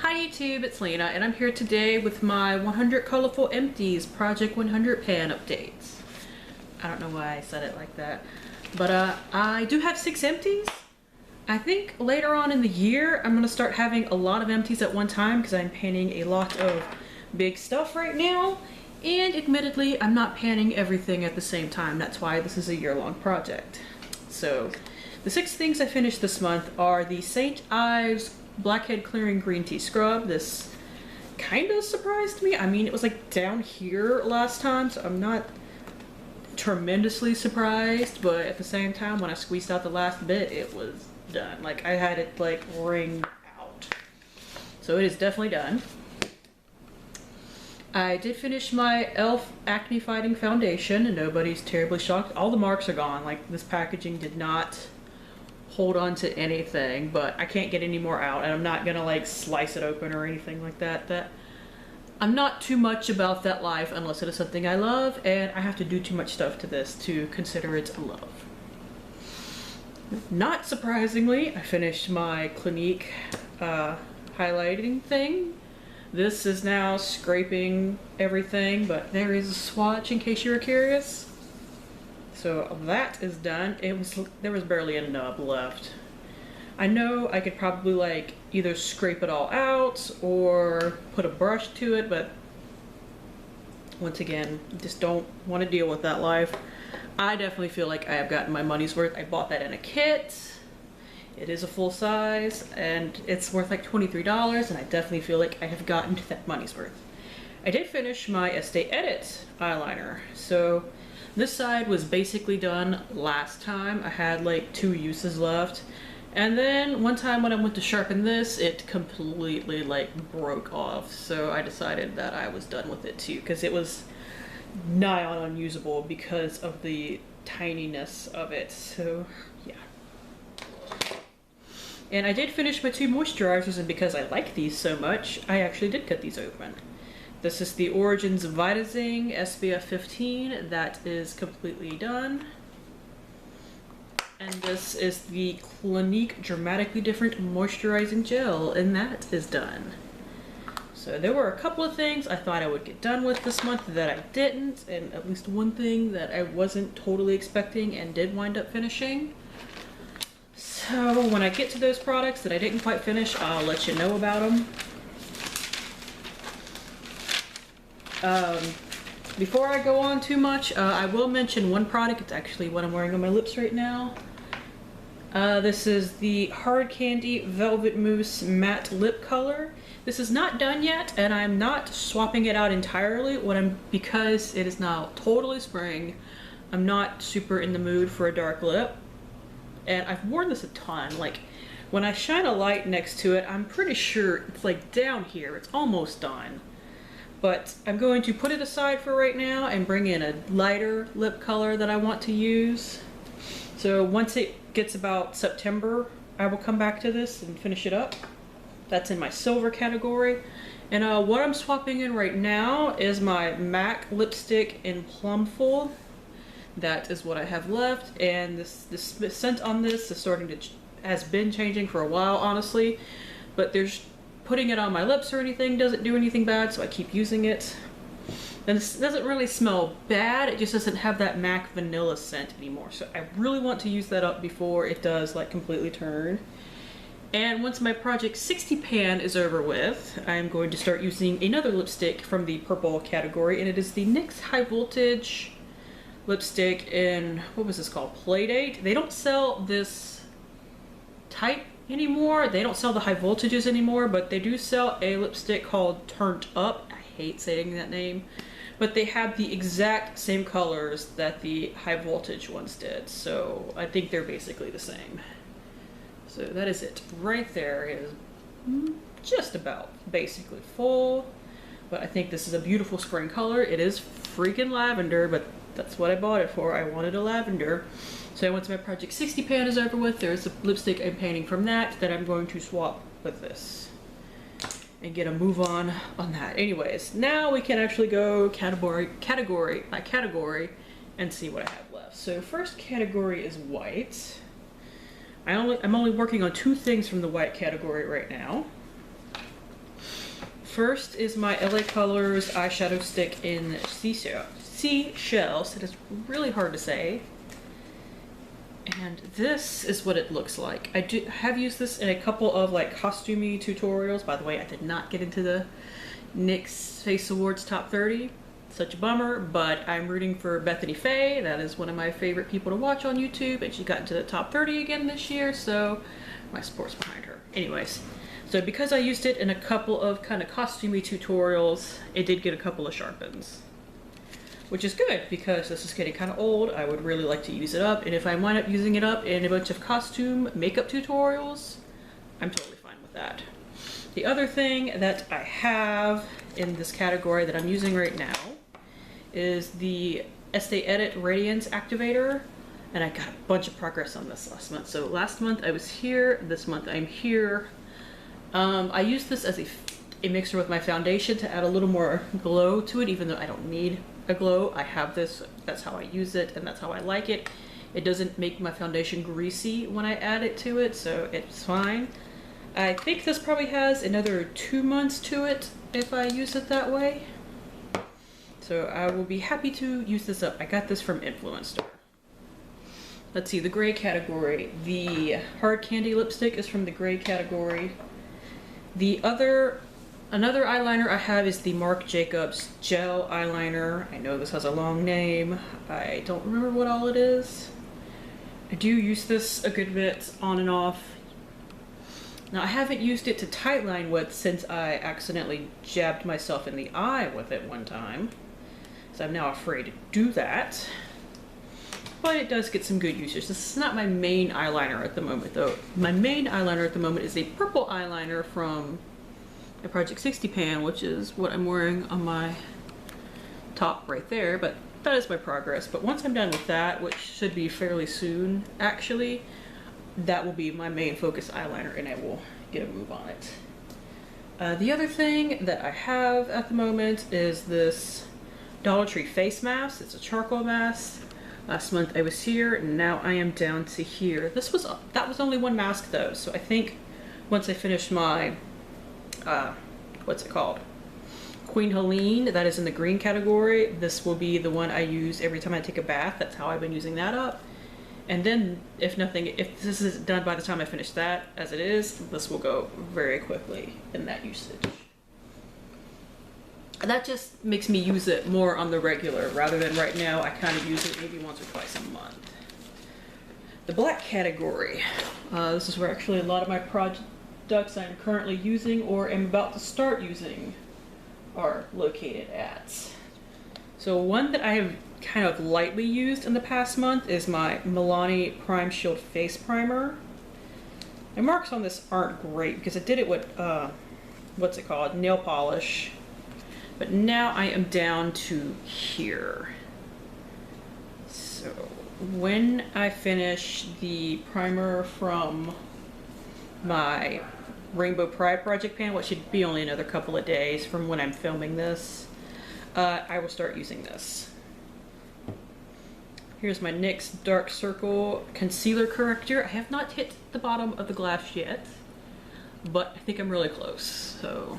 Hi YouTube, it's Lena, and I'm here today with my 100 Colorful Empties Project 100 pan updates. I don't know why I said it like that, but I do have 6 empties. I think later on in the year I'm going to start having a lot of empties at one time because I'm panning a lot of big stuff right now, and admittedly I'm not panning everything at the same time. That's why this is a year-long project. So the 6 things I finished this month are the St. Ives Blackhead Clearing Green Tea Scrub. This kind of surprised me. I mean, it was like down here last time, so I'm not tremendously surprised, but at the same time, when I squeezed out the last bit, it was done. Like, I had it like wring out. So it is definitely done. I did finish my e.l.f. Acne Fighting Foundation, and nobody's terribly shocked. All the marks are gone. Like, this packaging did not hold on to anything, but I can't get any more out, and I'm not gonna like slice it open or anything like that. I'm not too much about that life unless it is something I love, and I have to do too much stuff to this to consider it a love. Not surprisingly, I finished my Clinique highlighting thing. This is now scraping everything, but there is a swatch in case you were curious. So that is done. There was barely a nub left. I know I could probably like either scrape it all out or put a brush to it, but once again, just don't want to deal with that life. I definitely feel like I have gotten my money's worth. I bought that in a kit. It is a full size and it's worth like $23, and I definitely feel like I have gotten to that money's worth. I did finish my Estee Edit eyeliner. So this side was basically done last time. I had like 2 uses left. And then one time when I went to sharpen this, it completely like broke off. So I decided that I was done with it too, because it was nigh on unusable because of the tininess of it. So yeah. And I did finish my 2 moisturizers, and because I like these so much, I actually did cut these open. This is the Origins Vitazing SPF 15. That is completely done. And this is the Clinique Dramatically Different Moisturizing Gel, and that is done. So there were a couple of things I thought I would get done with this month that I didn't, and at least one thing that I wasn't totally expecting and did wind up finishing. So when I get to those products that I didn't quite finish, I'll let you know about them. Before I go on too much, I will mention one product. It's actually what I'm wearing on my lips right now. This is the Hard Candy Velvet Mousse Matte Lip Color. This is not done yet, and I'm not swapping it out entirely because it is now totally spring. I'm not super in the mood for a dark lip, and I've worn this a ton. Like, when I shine a light next to it, I'm pretty sure it's like down here. It's almost done. But I'm going to put it aside for right now and bring in a lighter lip color that I want to use. So once it gets about September, I will come back to this and finish it up. That's in my silver category. And what I'm swapping in right now is my MAC lipstick in Plumful. That is what I have left. And this scent on this is has been changing for a while, honestly. But putting it on my lips or anything doesn't do anything bad, so I keep using it. And this doesn't really smell bad, it just doesn't have that MAC vanilla scent anymore. So I really want to use that up before it does like completely turn. And once my Project 60 pan is over with, I'm going to start using another lipstick from the purple category, and it is the NYX High Voltage lipstick in, what was this called? Playdate. They don't sell this type anymore. They don't sell the high voltages anymore, but they do sell a lipstick called Turned Up. I hate saying that name, but they have the exact same colors that the high voltage ones did, so I think they're basically the same. So that is it right there. It is just about basically full, but I think this is a beautiful spring color. It is freaking lavender, but that's what I bought it for. I wanted a lavender. So once my Project 60 pan is over with, there's a lipstick I'm painting from that I'm going to swap with this and get a move on that. Anyways, now we can actually go category by category and see what I have left. So first category is white. I'm only working on 2 things from the white category right now. First is my LA Colors eyeshadow stick in Seashells. It is really hard to say. And this is what it looks like. I have used this in a couple of like costumey tutorials. By the way, I did not get into the NYX Face Awards Top 30. Such a bummer, but I'm rooting for Bethany Faye. That is one of my favorite people to watch on YouTube, and she got into the top 30 again this year, so my support's behind her. Anyways, so because I used it in a couple of kind of costumey tutorials, it did get a couple of sharpens, which is good because this is getting kind of old. I would really like to use it up, and if I wind up using it up in a bunch of costume makeup tutorials, I'm totally fine with that. The other thing that I have in this category that I'm using right now is the Estee Edit Radiance Activator, and I got a bunch of progress on this last month. So last month I was here, this month I'm here. I used this as a mixer with my foundation to add a little more glow to it, even though I don't need a glow. I have this, that's how I use it, and that's how I like it. It doesn't make my foundation greasy when I add it to it, so it's fine. I think this probably has another 2 months to it if I use it that way. So I will be happy to use this up. I got this from Influencer. Let's see, the gray category. The hard candy lipstick is from the gray category. Another eyeliner I have is the Marc Jacobs gel eyeliner. I know this has a long name. I don't remember what all it is. I do use this a good bit on and off. Now I haven't used it to tightline with since I accidentally jabbed myself in the eye with it one time. So I'm now afraid to do that. But it does get some good usage. This is not my main eyeliner at the moment though. My main eyeliner at the moment is a purple eyeliner from a Project 60 pan, which is what I'm wearing on my top right there. But that is my progress. But once I'm done with that, which should be fairly soon actually, that will be my main focus eyeliner and I will get a move on it. The other thing that I have at the moment is this Dollar Tree face mask. It's a charcoal mask. Last month I was here and now I am down to here. That was only one mask though, so I think once I finish my what's it called? Queen Helene, that is in the green category. This will be the one I use every time I take a bath. That's how I've been using that up. And then if this is done by the time I finish that as it is, this will go very quickly in that usage. And that just makes me use it more on the regular rather than right now I kind of use it maybe once or twice a month. The black category. This is where actually a lot of my products I'm currently using or am about to start using are located at. So one that I have kind of lightly used in the past month is my Milani Prime Shield Face Primer. The marks on this aren't great because I did it with, what's it called, nail polish. But now I am down to here. So when I finish the primer from my Rainbow Pride project pan, which should be only another couple of days from when I'm filming this, I will start using this. Here's my NYX Dark Circle Concealer Corrector. I have not hit the bottom of the glass yet, but I think I'm really close, so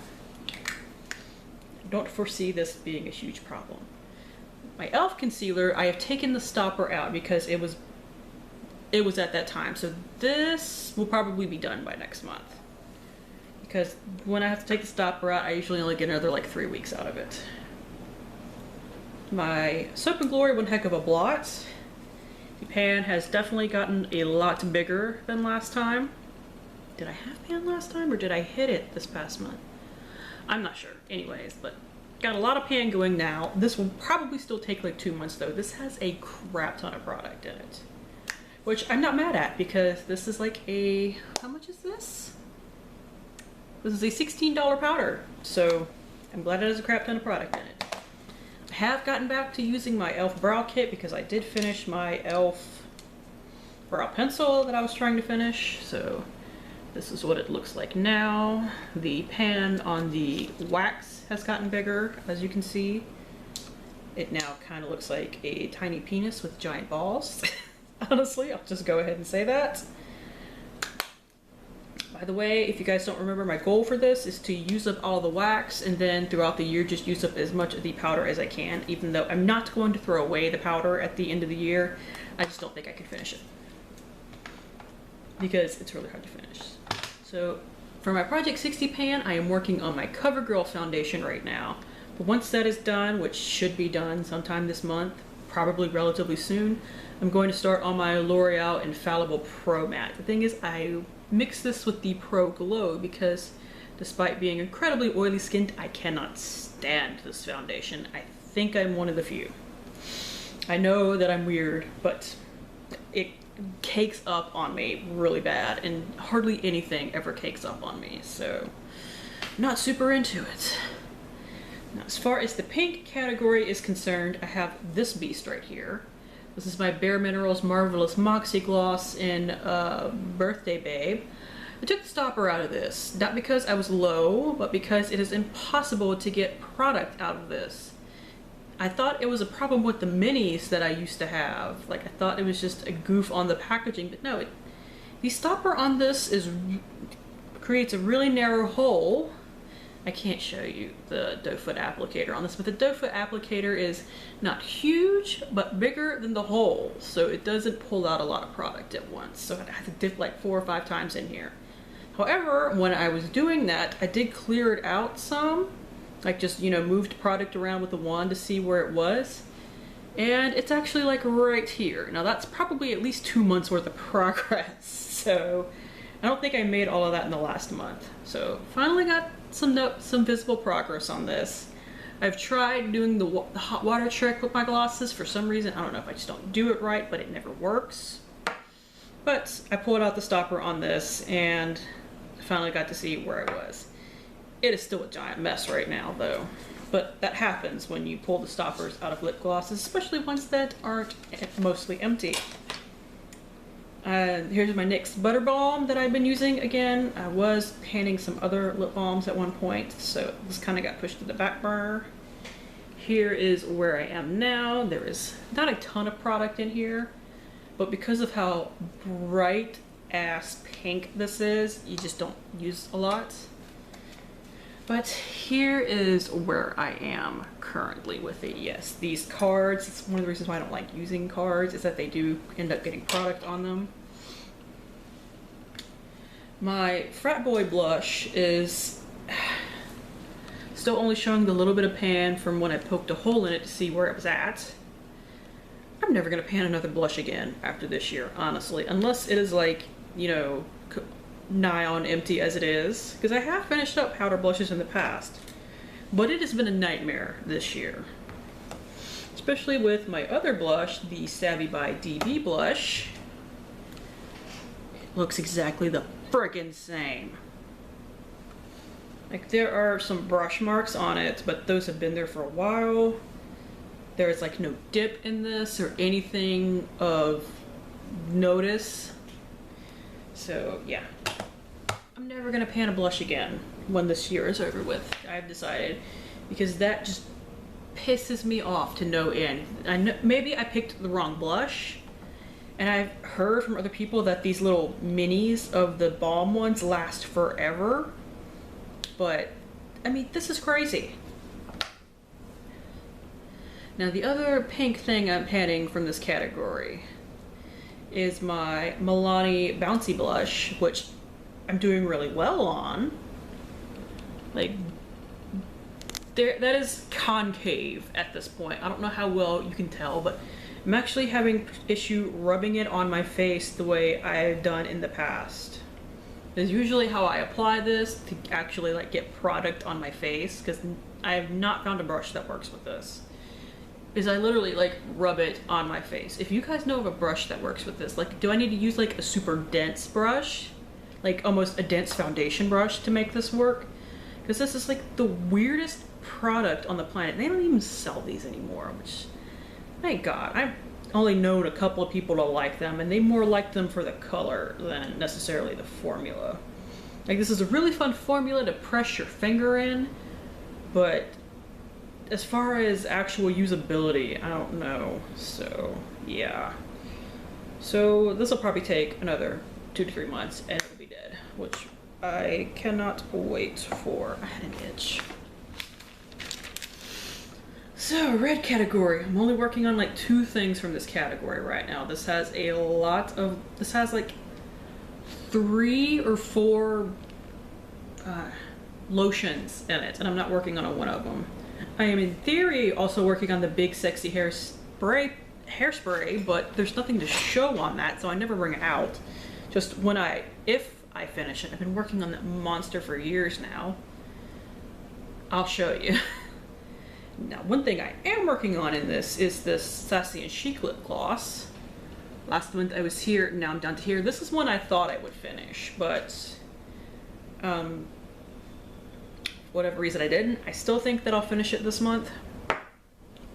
don't foresee this being a huge problem. My e.l.f. concealer, I have taken the stopper out because it was at that time, so this will probably be done by next month. Because when I have to take the stopper out, I usually only get another like 3 weeks out of it. My Soap & Glory One Heck of a Blot. The pan has definitely gotten a lot bigger than last time. Did I have pan last time or did I hit it this past month? I'm not sure. Anyways, but got a lot of pan going now. This will probably still take like 2 months though. This has a crap ton of product in it, which I'm not mad at because this is like a, how much is this? This is a $16 powder. So I'm glad it has a crap ton of product in it. I have gotten back to using my e.l.f. brow kit because I did finish my e.l.f. brow pencil that I was trying to finish. So this is what it looks like now. The pan on the wax has gotten bigger, as you can see. It now kind of looks like a tiny penis with giant balls. Honestly, I'll just go ahead and say that. My By the way, if you guys don't remember, my goal for this is to use up all the wax and then throughout the year just use up as much of the powder as I can, even though I'm not going to throw away the powder at the end of the year. I just don't think I can finish it because it's really hard to finish. So for my Project 60 pan, I am working on my CoverGirl foundation right now. But once that is done, which should be done sometime this month, probably relatively soon, I'm going to start on my L'Oreal Infallible Pro Matte. The thing is, I mix this with the Pro Glow because despite being incredibly oily skinned, I cannot stand this foundation. I think I'm one of the few. I know that I'm weird, but it cakes up on me really bad, and hardly anything ever cakes up on me, so I'm not super into it. Now, as far as the pink category is concerned, I have this beast right here. This is my Bare Minerals Marvelous Moxie Gloss in Birthday Babe. I took the stopper out of this, not because I was low, but because it is impossible to get product out of this. I thought it was a problem with the minis that I used to have. Like, I thought it was just a goof on the packaging, but no, the stopper on this creates a really narrow hole. I can't show you the doe foot applicator on this, but the doe foot applicator is not huge, but bigger than the hole, so it doesn't pull out a lot of product at once. So I have to dip like 4 or 5 times in here. However, when I was doing that, I did clear it out some, like just, you know, moved product around with the wand to see where it was. And it's actually like right here. Now that's probably at least 2 months worth of progress. So I don't think I made all of that in the last month. So finally got some visible progress on this. I've tried doing the hot water trick with my glosses. For some reason, I don't know if I just don't do it right, but it never works. But I pulled out the stopper on this and finally got to see where I was. It is still a giant mess right now though. But that happens when you pull the stoppers out of lip glosses, especially ones that aren't mostly empty. Here's my NYX Butter Balm that I've been using again. I was panning some other lip balms at one point, so this kind of got pushed to the back burner. Here is where I am now. There is not a ton of product in here, but because of how bright ass pink this is, you just don't use a lot. But here is where I am currently with it. Yes, these cards, it's one of the reasons why I don't like using cards, is that they do end up getting product on them. My Frat Boy blush is still only showing the little bit of pan from when I poked a hole in it to see where it was at. I'm never gonna pan another blush again after this year, honestly, unless it is like, you know, nigh on empty as it is, because I have finished up powder blushes in the past, but it has been a nightmare this year, especially with my other blush, the Savvy by DB blush. It looks exactly the friggin' same. Like, there are some brush marks on it, but those have been there for a while. There is like no dip in this or anything of notice. So yeah, I'm never gonna pan a blush again when this year is over with, I've decided, because that just pisses me off to no end. I know, maybe I picked the wrong blush, and I've heard from other people that these little minis of the balm ones last forever, but I mean, this is crazy. Now the other pink thing I'm panning from this category is my Milani Bouncy Blush, which I'm doing really well on. Like, that is concave at this point. I don't know how well you can tell, but I'm actually having issue rubbing it on my face the way I've done in the past. It's usually how I apply this to actually like get product on my face, because I have not found a brush that works with this. Is I literally like rub it on my face. If you guys know of a brush that works with this, like, do I need to use like a super dense brush? Like almost a dense foundation brush to make this work? Because this is like the weirdest product on the planet. They don't even sell these anymore, which, thank God. I've only known a couple of people to like them, and they more like them for the color than necessarily the formula. Like, this is a really fun formula to press your finger in, but as far as actual usability, I don't know. So yeah. So this will probably take another 2 to 3 months and it'll be dead, which I cannot wait for, I had an itch. So, red category. I'm only working on like 2 things from this category right now. This has like 3 or 4 lotions in it, and I'm not working on one of them. I am in theory also working on the big sexy hairspray, but there's nothing to show on that, so I never bring it out. Just if I finish it. I've been working on that monster for years now. I'll show you. Now, one thing I am working on in this is this Sassy and Chic lip gloss. Last month I was here, now I'm down to here. This is one I thought I would finish, but whatever reason I didn't. I still think that I'll finish it this month.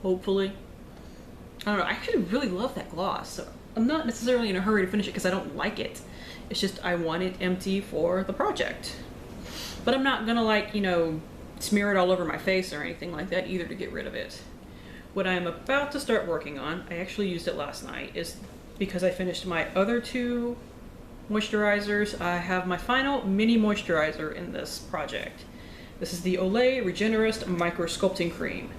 Hopefully. I don't know, I actually really love that gloss, so I'm not necessarily in a hurry to finish it because I don't like it. It's just I want it empty for the project. But I'm not gonna, like, you know, smear it all over my face or anything like that either to get rid of it. What I'm about to start working on, I actually used it last night, is because I finished my other 2 moisturizers, I have my final mini moisturizer in this project. This is the Olay Regenerist Micro Sculpting Cream.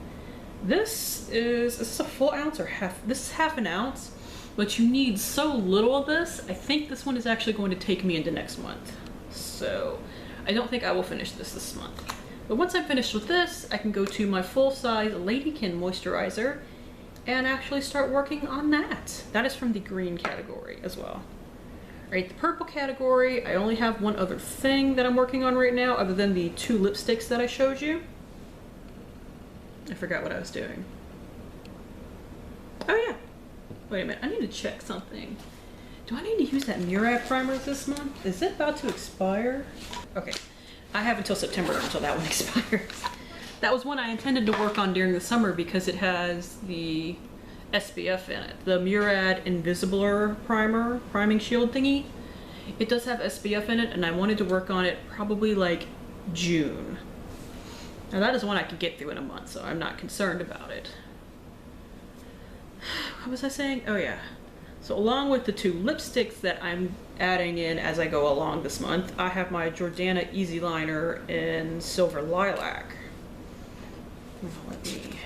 This is a full ounce or half, this is half an ounce, but you need so little of this. I think this one is actually going to take me into next month. So I don't think I will finish this month. But once I'm finished with this, I can go to my full-size Ladykin moisturizer and actually start working on that. That is from the green category as well. All right, the purple category, I only have one other thing that I'm working on right now other than the 2 lipsticks that I showed you. I forgot what I was doing. Oh yeah, wait a minute, I need to check something. Do I need to use that Murad primer this month? Is it about to expire? Okay, I have until September until that one expires. That was one I intended to work on during the summer because it has the SPF in it. The Murad Invisibler primer, priming shield thingy. It does have SPF in it, and I wanted to work on it probably like June. Now that is one I can get through in a month, so I'm not concerned about it. What was I saying? Oh yeah. So along with the 2 lipsticks that I'm adding in as I go along this month, I have my Jordana Easy Liner in Silver Lilac. Let me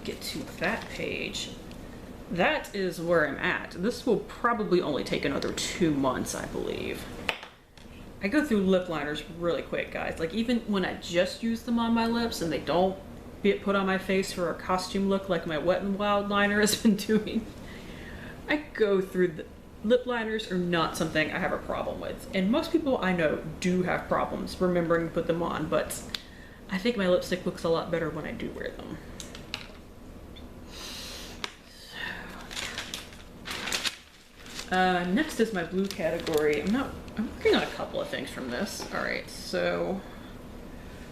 get to that page. That is where I'm at. This will probably only take another 2 months, I believe. I go through lip liners really quick, guys. Like, even when I just use them on my lips and they don't get put on my face for a costume look like my Wet n Wild liner has been doing, I go through the lip liners are not something I have a problem with. And most people I know do have problems remembering to put them on, but I think my lipstick looks a lot better when I do wear them. Next is my blue category. I'm working on a couple of things from this. All right, so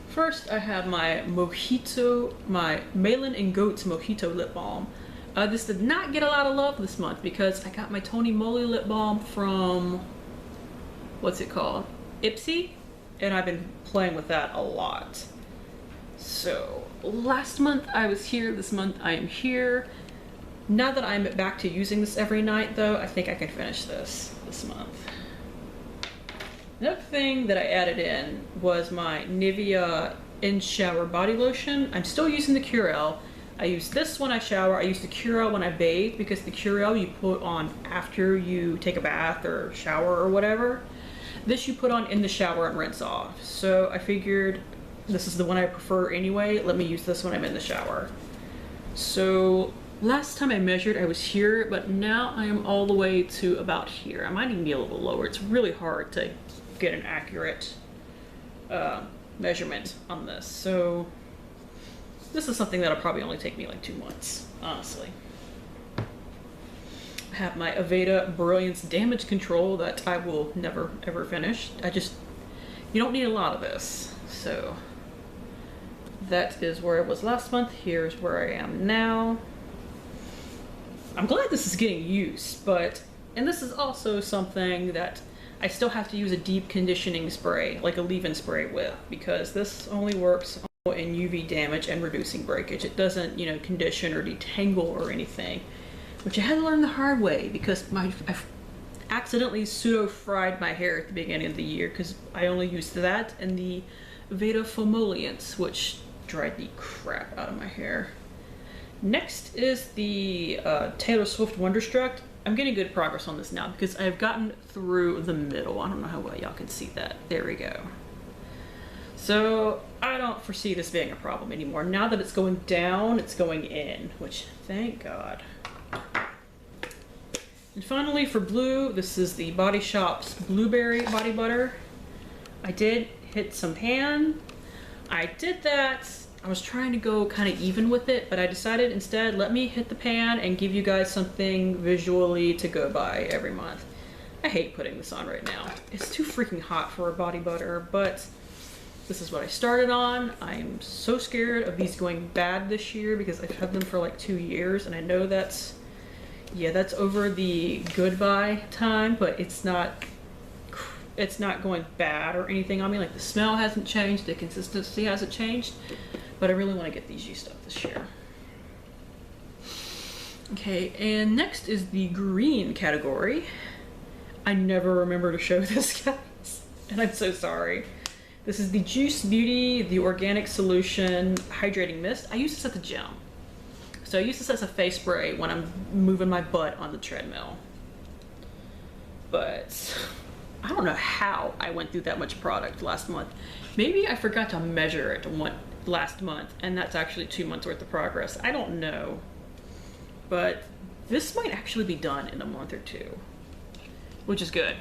first I have my my Malin and Goats Mojito lip balm. This did not get a lot of love this month because I got my Tony Moly lip balm from, what's it called? Ipsy, and I've been playing with that a lot. So last month I was here, this month I am here. Now that I'm back to using this every night though, I think I can finish this month. Another thing that I added in was my Nivea In Shower Body Lotion. I'm still using the Curel. I use this when I shower. I use the Curel when I bathe because the Curel you put on after you take a bath or shower or whatever. This you put on in the shower and rinse off. So I figured this is the one I prefer anyway. Let me use this when I'm in the shower. So last time I measured, I was here, but now I am all the way to about here. I might even be a little lower. It's really hard to get an accurate measurement on this. So this is something that'll probably only take me like 2 months, honestly. I have my Aveda Brilliance Damage Control that I will never ever finish. You don't need a lot of this. So that is where I was last month. Here's where I am now. I'm glad this is getting used, and this is also something that I still have to use a deep conditioning spray, like a leave-in spray with, because this only works in UV damage and reducing breakage. It doesn't, you know, condition or detangle or anything, which I had to learn the hard way because accidentally pseudo-fried my hair at the beginning of the year because I only used that and the Veda Fomolients, which dried the crap out of my hair. Next is the Taylor Swift Wonderstruck. I'm getting good progress on this now because I've gotten through the middle. I don't know how well y'all can see that. There we go. So I don't foresee this being a problem anymore. Now that it's going down, it's going in, which thank God. And finally for blue, this is the Body Shop's Blueberry Body Butter. I did hit some pan. I did that. I was trying to go kind of even with it, but I decided instead, let me hit the pan and give you guys something visually to go by every month. I hate putting this on right now. It's too freaking hot for a body butter, but this is what I started on. I'm so scared of these going bad this year because I've had them for like 2 years and I know that's, yeah, that's over the goodbye time, but it's not going bad or anything on me. Like the smell hasn't changed, the consistency hasn't changed, but I really want to get these used up this year. Okay, and next is the green category. I never remember to show this, guys, and I'm so sorry. This is the Juice Beauty, the Organic Solution Hydrating Mist. I use this at the gym. So I use this as a face spray when I'm moving my butt on the treadmill. But I don't know how I went through that much product last month. Maybe I forgot to measure it last month, and that's actually 2 months worth of progress. I don't know. But this might actually be done in a month or two, which is good.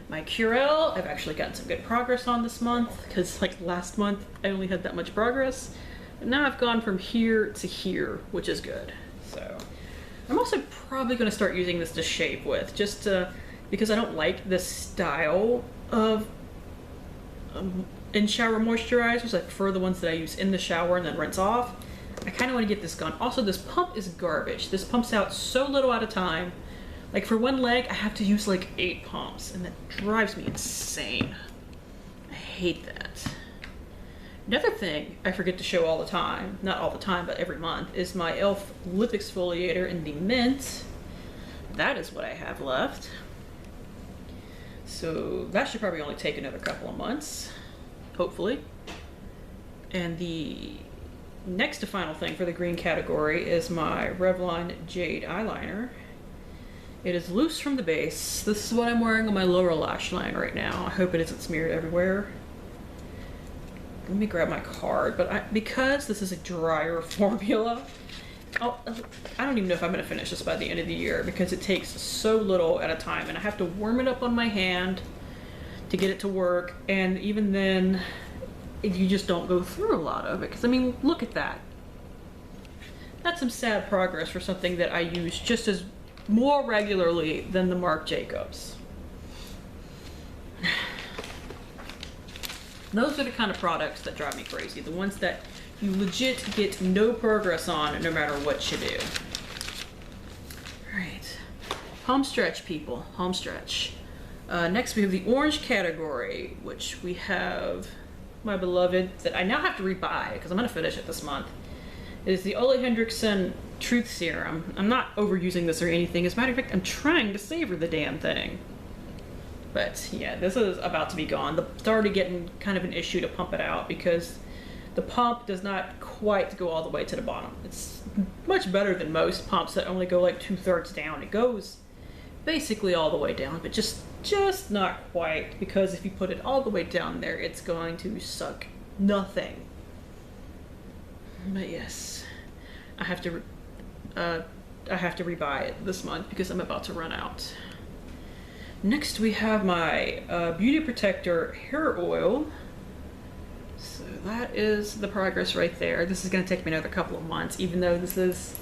My Curel, I've actually gotten some good progress on this month, because like last month I only had that much progress. But now I've gone from here to here, which is good. So I'm also probably going to start using this to shave with, just because I don't like this style of in-shower moisturizers. I prefer the ones that I use in the shower and then rinse off. I kind of want to get this gone. Also, this pump is garbage. This pumps out so little at a time. Like for one leg, I have to use like 8 pumps, and that drives me insane. I hate that. Another thing I forget to show all the time, not all the time, but every month, is my e.l.f. lip exfoliator in the mint. That is what I have left. So that should probably only take another couple of months, hopefully. And the next to final thing for the green category is my Revlon Jade eyeliner. It is loose from the base. This is what I'm wearing on my lower lash line right now. I hope it isn't smeared everywhere. Let me grab my card, but because this is a drier formula, I don't even know if I'm gonna finish this by the end of the year because it takes so little at a time and I have to warm it up on my hand to get it to work, and even then, you just don't go through a lot of it. Because I mean, look at that. That's some sad progress for something that I use just as more regularly than the Marc Jacobs. Those are the kind of products that drive me crazy. The ones that you legit get no progress on no matter what you do. All right, home stretch, people, home stretch. Next we have the orange category, which we have my beloved that I now have to rebuy because I'm gonna finish it this month. It is the Ole Hendrickson Truth Serum. I'm not overusing this or anything. As a matter of fact, I'm trying to savor the damn thing. But yeah, this is about to be gone. It's already getting kind of an issue to pump it out because the pump does not quite go all the way to the bottom. It's much better than most pumps that only go like 2/3 down. It goes basically all the way down, but just not quite, because if you put it all the way down there, it's going to suck nothing. But yes, I have to rebuy it this month because I'm about to run out. Next we have my Beauty Protector hair oil. So that is the progress right there. This is going to take me another couple of months, even though this is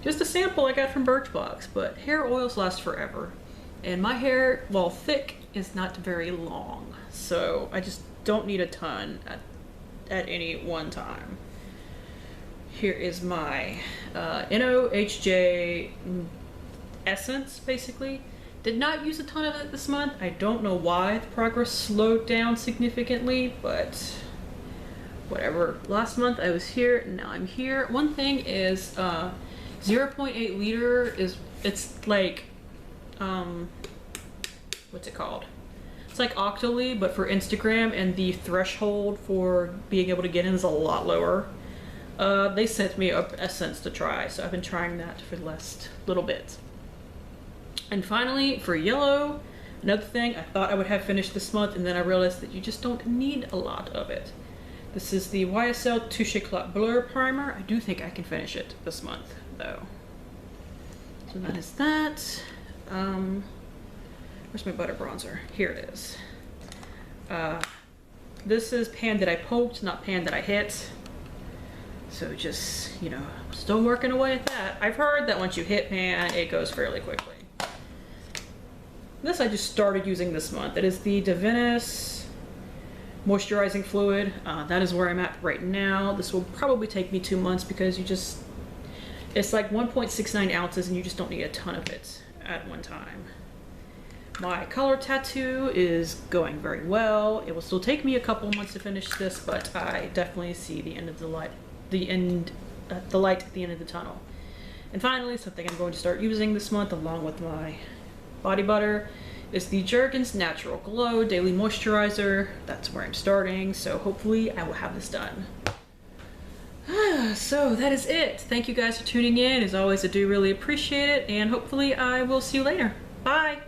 just a sample I got from Birchbox, but hair oils last forever. And my hair, while thick, is not very long, so I just don't need a ton at any one time. Here is my NOHJ essence, basically. Did not use a ton of it this month. I don't know why the progress slowed down significantly, but whatever. Last month I was here, now I'm here. One thing is 0.8 liter it's like what's it called? It's like Octoly, but for Instagram, and the threshold for being able to get in is a lot lower. They sent me a scent to try, so I've been trying that for the last little bit. And finally, for yellow, another thing I thought I would have finished this month, and then I realized that you just don't need a lot of it. This is the YSL Touche Éclat Blur Primer. I do think I can finish it this month, though. So that is that. Where's my butter bronzer? Here it is. This is pan that I poked, not pan that I hit. So just, you know, still working away at that. I've heard that once you hit pan, it goes fairly quickly. This I just started using this month. It is the Divinis moisturizing fluid. That is where I'm at right now. This will probably take me 2 months because it's like 1.69 ounces and you just don't need a ton of it at one time. My color tattoo is going very well. It will still take me a couple months to finish this, but I definitely see the end of the light, the light at the end of the tunnel. And finally, something I'm going to start using this month along with my body butter is the Jergens Natural Glow Daily Moisturizer. That's where I'm starting, so hopefully I will have this done. So that is it. Thank you guys for tuning in. As always, I do really appreciate it, and hopefully I will see you later. Bye!